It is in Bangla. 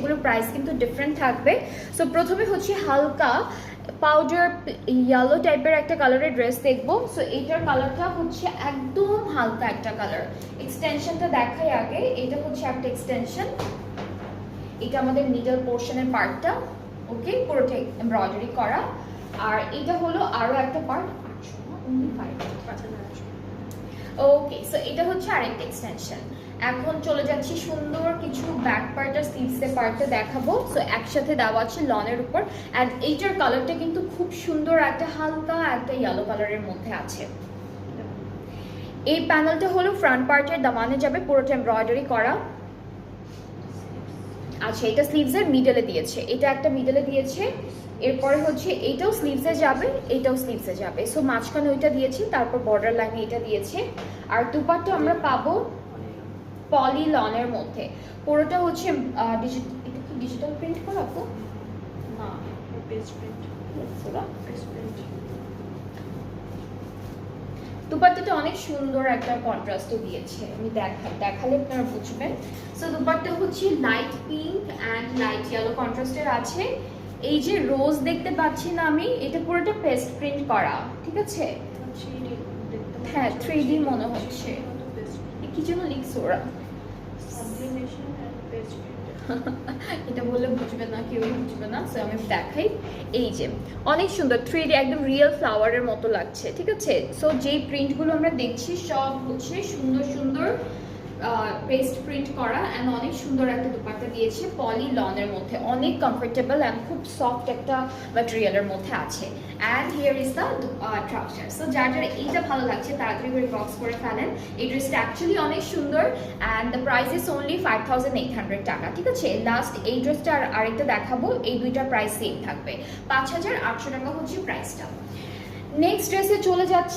এগুলোর প্রাইস কিন্তু ডিফারেন্ট থাকবে। সো প্রথমে হচ্ছে হালকা পাউডার ইয়েলো টাইপের একটা কালারের ড্রেস দেখবো। সো এইটার কালারটা হচ্ছে একদম হালকা একটা কালার। এক্সটেনশনটা দেখাই আগে, এটা হচ্ছে একটা এক্সটেনশন, এটা আমাদের মিডল পোর্শনের পার্টটা, ওকে, পুরোটা এমব্রয়ডারি করা। আর এটা হলো আরো একটা পার্ট, ওকে। সো এটা হচ্ছে আরেকটা এক্সটেনশন। এখন চলে যাচ্ছি সুন্দর কিছু ব্যাক পার্ট আর স্লিভসের পার্টটা দেখাবো। সো একসাথে দেওয়া আছে লনের উপর, অ্যান্ড এইটার কালারটা কিন্তু খুব সুন্দর, একটা হালকা একটা ইয়েলো কালারের মধ্যে আছে। এই প্যানেলটা হলো ফ্রন্ট পার্টের দামানে যাবে, পুরোটা এমব্রয়ডারি করা। আচ্ছা, এটা স্লিভসের মিডলে দিয়েছে, এটা একটা মিডলে দিয়েছে, এরপরে হচ্ছে এইটাও স্লিভসে যাবে, এইটাও স্লিভসে যাবে। সো মাঝখানে ওইটা দিয়েছি, তারপর বর্ডার লাইনে এটা দিয়েছে। আর দুপাট্টা আমরা পাবো পলি লনের মধ্যে, পুরোটা হচ্ছে ডিজিটাল প্রিন্ট করা তো না, পেজ প্রিন্ট। দুপাট্টাটা অনেক সুন্দর একটা কন্ট্রাস্ট দিয়েছে, আমি দেখালে আপনারা বুঝবেন। সো দুপাট্টা হচ্ছে light pink and light yellow কন্ট্রাস্টের আছে। এই যে রোজ দেখতে পাচ্ছি না আমি, এটা পুরোটা পেস্ট প্রিন্ট করা, ঠিক আছে? হ্যাঁ, 3D মনে হচ্ছে। কি যেন লিখছে ওরা, এটা বললে বুঝবে না, কেউই বুঝবে না। সো আমি দেখাই, এই যে অনেক সুন্দর 3D, একদম রিয়েল ফ্লাওয়ারের মতো লাগছে, ঠিক আছে? সো যেই প্রিন্টগুলো আমরা দেখছি সব হচ্ছে সুন্দর সুন্দর পেস্ট প্রিন্ট করা, অ্যান্ড অনেক সুন্দর একটা দুপাট্টা দিয়েছে পলি লনের মধ্যে, অনেক কমফোর্টেবল অ্যান্ড খুব সফট একটা ম্যাটেরিয়ালের মধ্যে আছে। And here is the trouser. So যার যারা এইটা ভালো লাগছে তাড়াতাড়ি করে বক্স করে ফেলেন। এই ড্রেসটা অ্যাকচুয়ালি অনেক সুন্দর, and the price is only 5800 টাকা, ঠিক আছে? লাস্ট এই ড্রেসটা আর আরেকটা দেখাবো, এই দুইটার প্রাইস সেম থাকবে, 5800 টাকা হচ্ছে প্রাইসটা। নেক্সট ড্রেসে চলে যাচ্ছি।